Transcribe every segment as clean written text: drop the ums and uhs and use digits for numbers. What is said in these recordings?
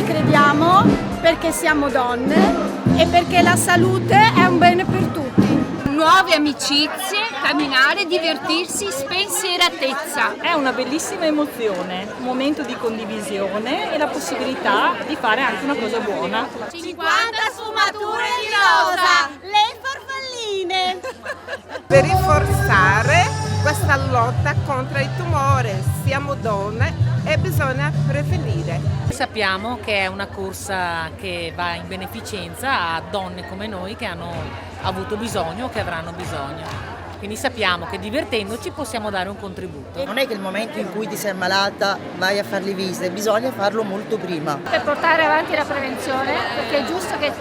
crediamo, perché siamo donne e perché la salute è un bene per tutti. Nuove amicizie, camminare, divertirsi, spensieratezza. È una bellissima emozione, un momento di condivisione e la possibilità di fare anche una cosa buona. 50 sfumature di rosa, le farfalline. Per rinforzare questa lotta contro il tumore, siamo donne e bisogna prevenire. Sappiamo che è una corsa che va in beneficenza a donne come noi che hanno avuto bisogno o che avranno bisogno. Quindi sappiamo che divertendoci possiamo dare un contributo. Non è che il momento in cui ti sei ammalata vai a fare le visite, bisogna farlo molto prima. Per portare avanti la prevenzione, perché è giusto che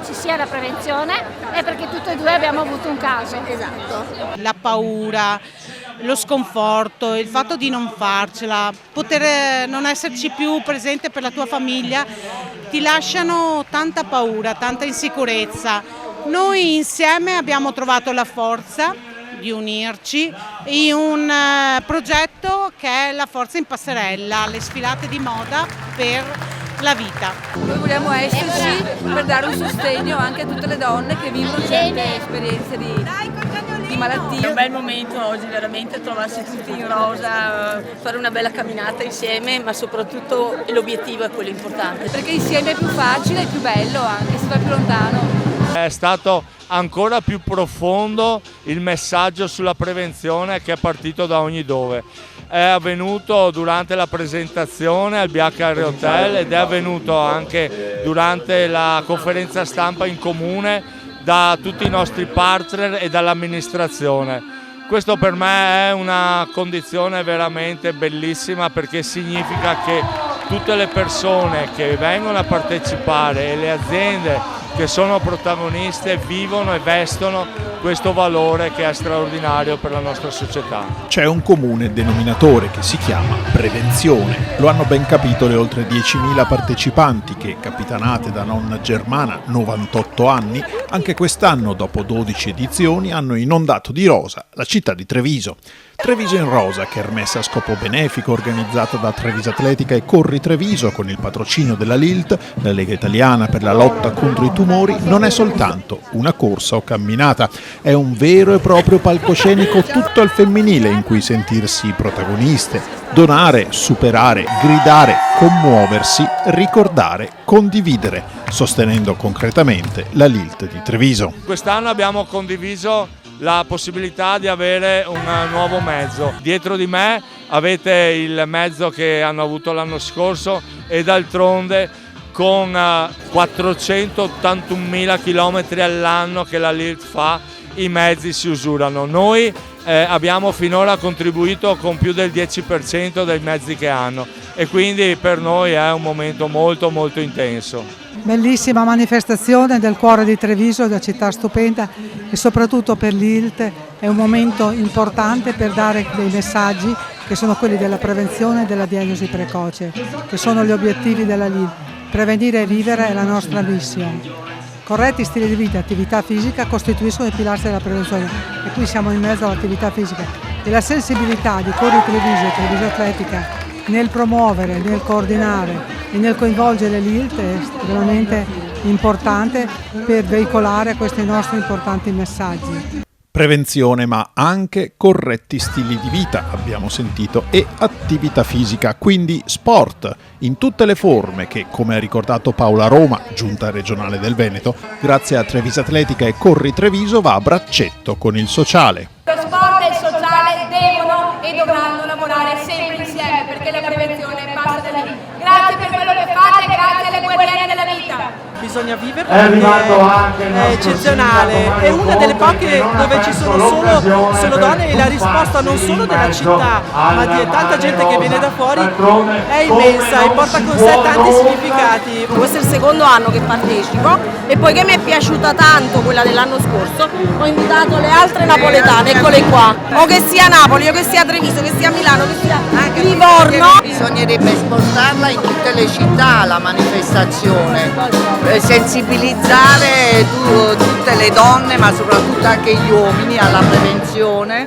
ci sia la prevenzione e perché tutte e due abbiamo avuto un caso. Esatto. La paura, lo sconforto, il fatto di non farcela, poter non esserci più presente per la tua famiglia, ti lasciano tanta paura, tanta insicurezza. Noi insieme abbiamo trovato la forza di unirci in un progetto che è la Forza in Passerella, le sfilate di moda per la vita. Noi vogliamo esserci per dare un sostegno anche a tutte le donne che vivono certe esperienze di malattie. È un bel momento oggi veramente trovarsi tutti in rosa, fare una bella camminata insieme, ma soprattutto l'obiettivo è quello importante. Perché insieme è più facile e più bello anche, si va più lontano. È stato ancora più profondo il messaggio sulla prevenzione che è partito da ogni dove. È avvenuto durante la presentazione al BHR Hotel ed è avvenuto anche durante la conferenza stampa in comune da tutti i nostri partner e dall'amministrazione. Questo per me è una condizione veramente bellissima perché significa che tutte le persone che vengono a partecipare e le aziende che sono protagoniste vivono e vestono questo valore che è straordinario per la nostra società. C'è un comune denominatore che si chiama prevenzione. Lo hanno ben capito le oltre 10.000 partecipanti che, capitanate da nonna Germana, 98 anni, anche quest'anno, dopo 12 edizioni, hanno inondato di rosa la città di Treviso. Treviso in Rosa, kermesse a scopo benefico organizzata da Treviso Atletica e Corri Treviso con il patrocinio della LILT, la Lega Italiana per la lotta contro i tumori, non è soltanto una corsa o camminata, è un vero e proprio palcoscenico tutto al femminile in cui sentirsi protagoniste, donare, superare, gridare, commuoversi, ricordare, condividere, sostenendo concretamente la LILT di Treviso. Quest'anno abbiamo condiviso la possibilità di avere un nuovo mezzo. Dietro di me avete il mezzo che hanno avuto l'anno scorso e d'altronde con 481.000 chilometri all'anno che la LILT fa, i mezzi si usurano. Noi abbiamo finora contribuito con più del 10% dei mezzi che hanno e quindi per noi è un momento molto molto intenso. Bellissima manifestazione del cuore di Treviso, una città stupenda e soprattutto per l'ILT è un momento importante per dare dei messaggi che sono quelli della prevenzione e della diagnosi precoce, che sono gli obiettivi della LILT. Prevenire e vivere è la nostra missione. Corretti stili di vita e attività fisica costituiscono i pilastri della prevenzione e qui siamo in mezzo all'attività fisica e la sensibilità di Corri Treviso e Treviso Atletica nel promuovere, nel coordinare e nel coinvolgere l'ILT è veramente importante per veicolare questi nostri importanti messaggi. Prevenzione ma anche corretti stili di vita, abbiamo sentito, e attività fisica, quindi sport in tutte le forme che, come ha ricordato Paola Roma, giunta regionale del Veneto, grazie a Treviso Atletica e Corri Treviso va a braccetto con il sociale. Lo sport e il sociale devono e dovranno lavorare sempre insieme perché la prevenzione passa da lì. Grazie per quello che fate, grazie alle guerriere della vita. Bisogna viverlo perché è eccezionale, è una delle poche dove ci sono solo donne e la risposta non solo della città ma di tanta gente che viene da fuori è immensa e porta con sé tanti significati. Questo è il secondo anno che partecipo e poiché mi è piaciuta tanto quella dell'anno scorso ho invitato le altre napoletane, eccole qua, o che sia Napoli, o che sia Treviso, che sia Milano, che sia Livorno. Bisognerebbe spostarla in tutte le città la manifestazione, sensibilizzare tutte le donne ma soprattutto anche gli uomini alla prevenzione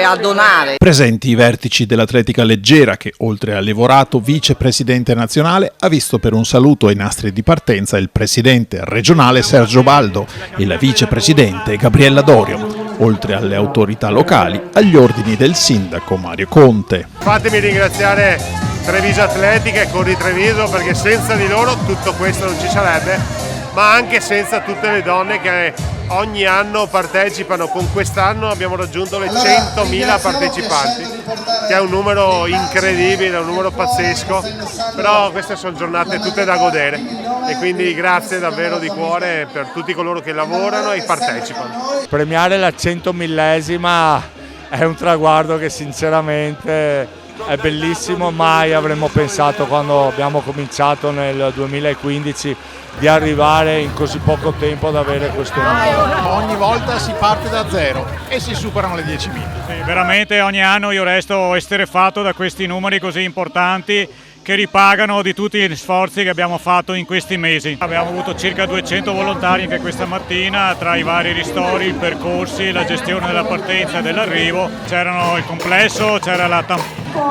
a donare. Presenti i vertici dell'atletica leggera che, oltre a Levorato, vicepresidente nazionale, ha visto per un saluto ai nastri di partenza il presidente regionale Sergio Baldo e la vicepresidente Gabriella Dorio, oltre alle autorità locali, agli ordini del sindaco Mario Conte. Fatemi ringraziare Treviso Atletica e Corri Treviso, perché senza di loro tutto questo non ci sarebbe, ma anche senza tutte le donne che ogni anno partecipano. Con quest'anno abbiamo raggiunto le 100.000 partecipanti, che è un numero incredibile, un numero pazzesco, però queste sono giornate tutte da godere e quindi grazie davvero di cuore per tutti coloro che lavorano e partecipano. Premiare la 100.000esima è un traguardo che sinceramente è bellissimo, mai avremmo pensato quando abbiamo cominciato nel 2015 di arrivare in così poco tempo ad avere questo numero. Ogni volta si parte da zero e si superano le 10.000. Sì, veramente ogni anno io resto esterrefatto da questi numeri così importanti che ripagano di tutti gli sforzi che abbiamo fatto in questi mesi. Abbiamo avuto circa 200 volontari anche questa mattina, tra i vari ristori, i percorsi, la gestione della partenza e dell'arrivo. C'erano il complesso, c'era i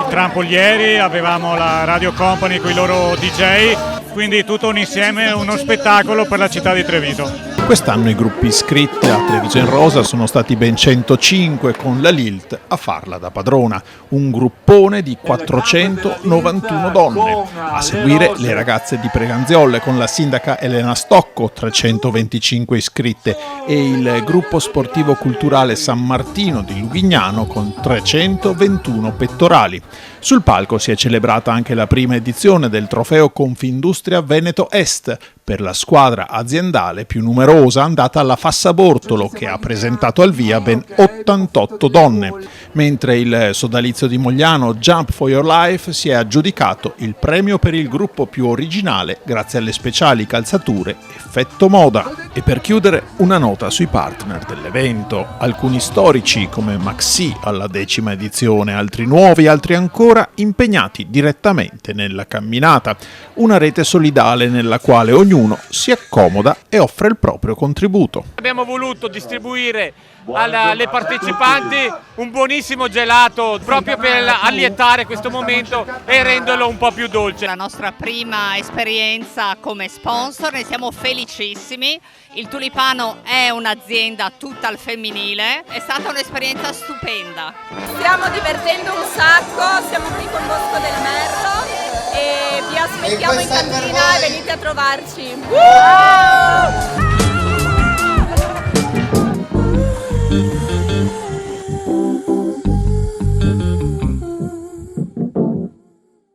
trampolieri, avevamo la Radio Company con i loro DJ, quindi tutto un insieme, uno spettacolo per la città di Treviso. Quest'anno i gruppi iscritti a Treviso in Rosa sono stati ben 105, con la Lilt a farla da padrona, un gruppone di 491 donne. A seguire le ragazze di Preganziolle con la sindaca Elena Stocco, 325 iscritte, e il gruppo sportivo culturale San Martino di Luvignano con 321 pettorali. Sul palco si è celebrata anche la prima edizione del trofeo Confindustria Veneto Est, per la squadra aziendale più numerosa andata alla Fassa Bortolo, che ha presentato al via ben 88 donne, mentre il sodalizio di Mogliano Jump for Your Life si è aggiudicato il premio per il gruppo più originale grazie alle speciali calzature Effetto Moda. E per chiudere una nota sui partner dell'evento, alcuni storici come Maxi alla 10ª edizione, altri nuovi, altri ancora impegnati direttamente nella camminata, una rete solidale nella quale ognuno si accomoda e offre il proprio contributo. Abbiamo voluto distribuire alle partecipanti un buonissimo gelato proprio per allietare questo momento e renderlo un po' più dolce. La nostra prima esperienza come sponsor, ne siamo felicissimi. Il Tulipano è un'azienda tutta al femminile, è stata un'esperienza stupenda. Stiamo divertendo un sacco, siamo qui con Bosco del Merlo e vi aspettiamo in cantina e venite a trovarci.